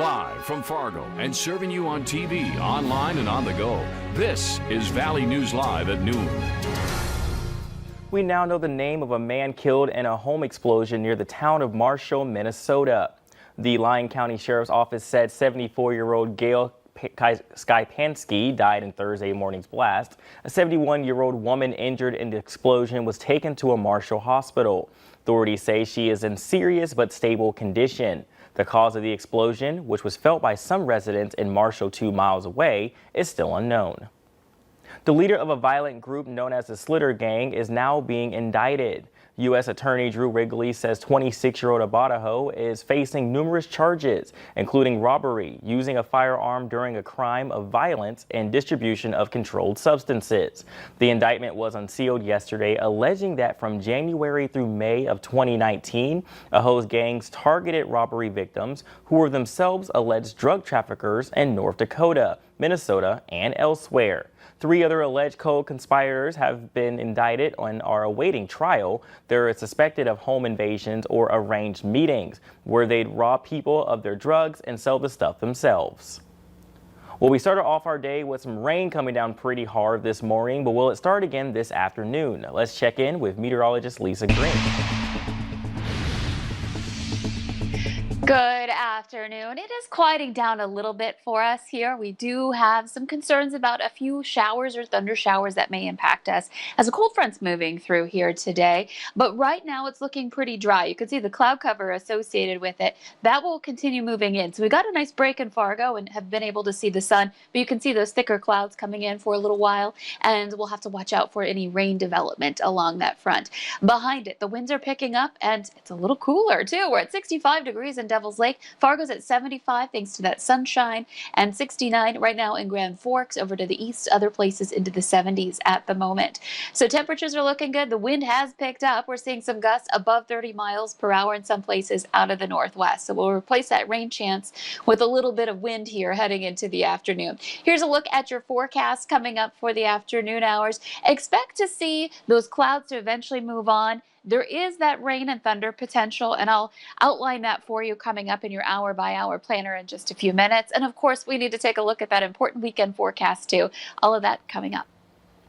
Live from Fargo and serving you on TV, online, and on the go. This is Valley News Live at noon. We now know the name of a man killed in a home explosion near the town of Marshall, Minnesota. The Lyon County Sheriff's Office said 74-year-old Gail Skypansky died in Thursday morning's blast. A 71-year-old woman injured in the explosion was taken to a Marshall hospital. Authorities say she is in serious but stable condition. The cause of the explosion, which was felt by some residents in Marshall 2 miles away, is still unknown. The leader of a violent group known as the Slitter Gang is now being indicted. U.S. Attorney Drew Wrigley says 26-year-old Abadaho is facing numerous charges, including robbery, using a firearm during a crime of violence, and distribution of controlled substances. The indictment was unsealed yesterday, alleging that from January through May of 2019, Aho's gangs targeted robbery victims who were themselves alleged drug traffickers in North Dakota, Minnesota, and elsewhere. 3 other alleged co-conspirators have been indicted and are awaiting trial. They're suspected of home invasions or arranged meetings where they'd rob people of their drugs and sell the stuff themselves. Well, we started off our day with some rain coming down pretty hard this morning, but will it start again this afternoon? Let's check in with meteorologist Lisa Green. Good afternoon. It is quieting down a little bit for us here. We do have some concerns about a few showers or thunder showers that may impact us as a cold front's moving through here today. But right now it's looking pretty dry. You can see the cloud cover associated with it. That will continue moving in. So we got a nice break in Fargo and have been able to see the sun, but you can see those thicker clouds coming in for a little while, and we'll have to watch out for any rain development along that front. Behind it, the winds are picking up and it's a little cooler too. We're at 65 degrees in Devil's Lake. Fargo's at 75 thanks to that sunshine, and 69 right now in Grand Forks. Over to the east, other places into the 70s at the moment. So temperatures are looking good. The wind has picked up. We're seeing some gusts above 30 miles per hour in some places out of the northwest. So we'll replace that rain chance with a little bit of wind here heading into the afternoon. Here's a look at your forecast coming up for the afternoon hours. Expect to see those clouds to eventually move on. There is that rain and thunder potential, and I'll outline that for you coming up in your hour-by-hour planner in just a few minutes. And of course, we need to take a look at that important weekend forecast too. All of that coming up.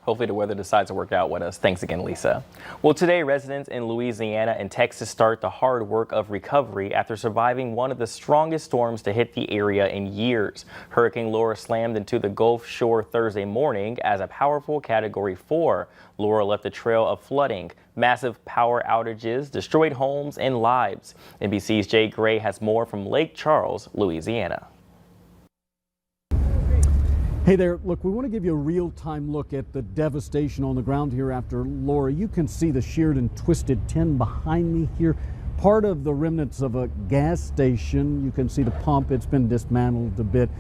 Hopefully the weather decides to work out with us. Thanks again, Lisa. Well, today residents in Louisiana and Texas start the hard work of recovery after surviving one of the strongest storms to hit the area in years. Hurricane Laura slammed into the Gulf Shore Thursday morning as a powerful Category 4. Laura left a trail of flooding. Massive power outages destroyed homes and lives. NBC's Jay Gray has more from Lake Charles, Louisiana. Hey there, look, we want to give you a real-time look at the devastation on the ground here after Laura. You can see the sheared and twisted tin behind me here. Part of the remnants of a gas station. You can see the pump. It's been dismantled a bit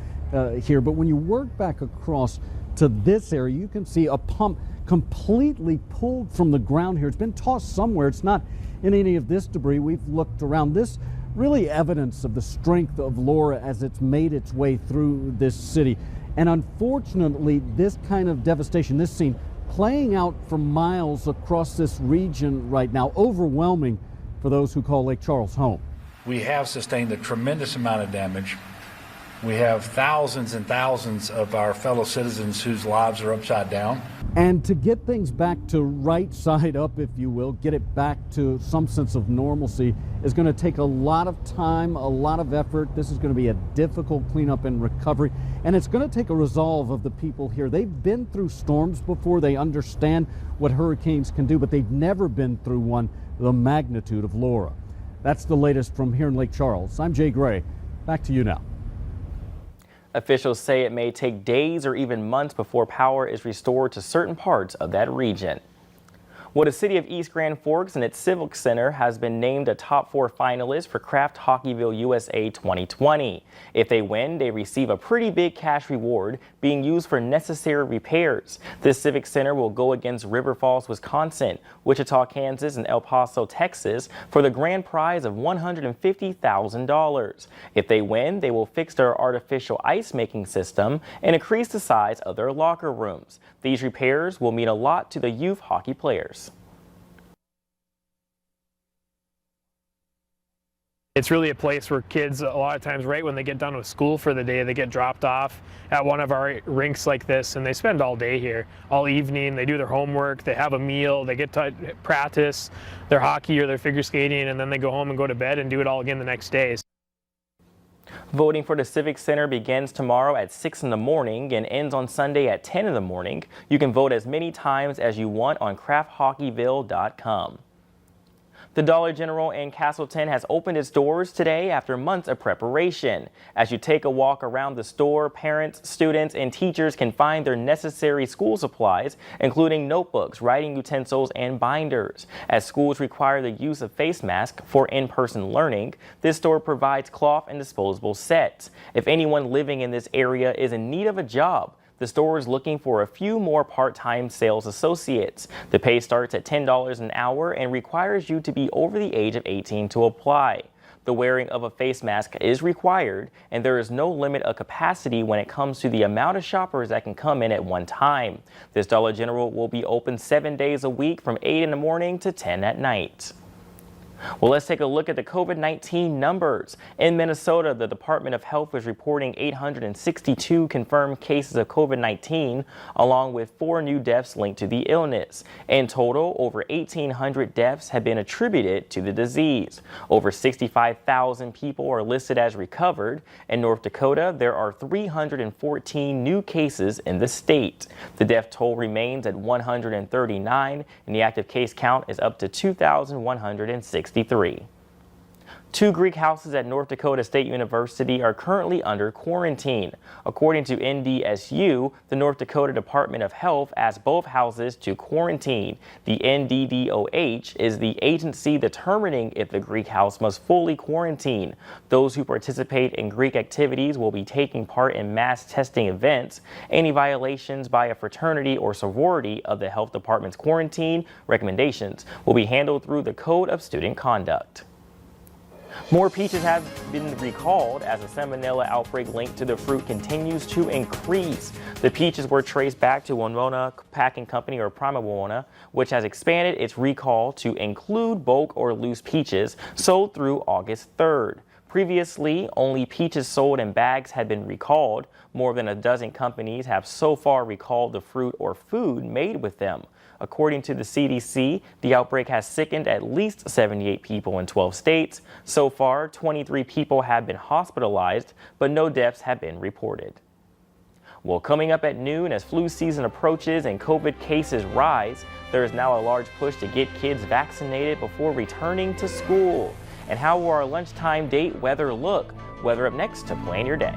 here. But when you work back across to this area, you can see a pump completely pulled from the ground here. It's been tossed somewhere. It's not in any of this debris. We've looked around. This really evidence of the strength of Laura as it's made its way through this city. And unfortunately, this kind of devastation, this scene, playing out for miles across this region right now, overwhelming for those who call Lake Charles home. We have sustained a tremendous amount of damage. We have thousands and thousands of our fellow citizens whose lives are upside down. And to get things back to right side up, if you will, get it back to some sense of normalcy is going to take a lot of time, a lot of effort. This is going to be a difficult cleanup and recovery, and it's going to take a resolve of the people here. They've been through storms before. They understand what hurricanes can do, but they've never been through one the magnitude of Laura. That's the latest from here in Lake Charles. I'm Jay Gray. Back to you now. Officials say it may take days or even months before power is restored to certain parts of that region. Well, the city of East Grand Forks and its Civic Center has been named a top 4 finalist for Kraft Hockeyville USA 2020. If they win, they receive a pretty big cash reward being used for necessary repairs. This Civic Center will go against River Falls, Wisconsin, Wichita, Kansas, and El Paso, Texas for the grand prize of $150,000. If they win, they will fix their artificial ice making system and increase the size of their locker rooms. These repairs will mean a lot to the youth hockey players. It's really a place where kids, a lot of times, right when they get done with school for the day, they get dropped off at one of our rinks like this, and they spend all day here, all evening. They do their homework, they have a meal, they get to practice their hockey or their figure skating, and then they go home and go to bed and do it all again the next day. Voting for the Civic Center begins tomorrow at 6 in the morning and ends on Sunday at 10 in the morning. You can vote as many times as you want on crafthockeyville.com. The Dollar General in Castleton has opened its doors today after months of preparation. As you take a walk around the store, parents, students, and teachers can find their necessary school supplies, including notebooks, writing utensils, and binders. As schools require the use of face masks for in-person learning, this store provides cloth and disposable sets. If anyone living in this area is in need of a job, the store is looking for a few more part-time sales associates. The pay starts at $10 an hour and requires you to be over the age of 18 to apply. The wearing of a face mask is required, and there is no limit of capacity when it comes to the amount of shoppers that can come in at one time. This Dollar General will be open 7 days a week from 8 in the morning to 10 at night. Well, let's take a look at the COVID-19 numbers. In Minnesota, the Department of Health is reporting 862 confirmed cases of COVID-19, along with 4 new deaths linked to the illness. In total, over 1,800 deaths have been attributed to the disease. Over 65,000 people are listed as recovered. In North Dakota, there are 314 new cases in the state. The death toll remains at 139, and the active case count is up to 2,163. 2 Greek houses at North Dakota State University are currently under quarantine. According to NDSU, the North Dakota Department of Health asked both houses to quarantine. The NDDOH is the agency determining if the Greek house must fully quarantine. Those who participate in Greek activities will be taking part in mass testing events. Any violations by a fraternity or sorority of the health department's quarantine recommendations will be handled through the Code of Student Conduct. More peaches have been recalled as a salmonella outbreak linked to the fruit continues to increase. The peaches were traced back to Winona Packing Company, or Prima Winona, which has expanded its recall to include bulk or loose peaches sold through August 3rd. Previously, only peaches sold in bags had been recalled. More than a dozen companies have so far recalled the fruit or food made with them. According to the CDC, the outbreak has sickened at least 78 people in 12 states. So far, 23 people have been hospitalized, but no deaths have been reported. Well, coming up at noon, as flu season approaches and COVID cases rise, there is now a large push to get kids vaccinated before returning to school. And how will our lunchtime date weather look? Weather up next to plan your day.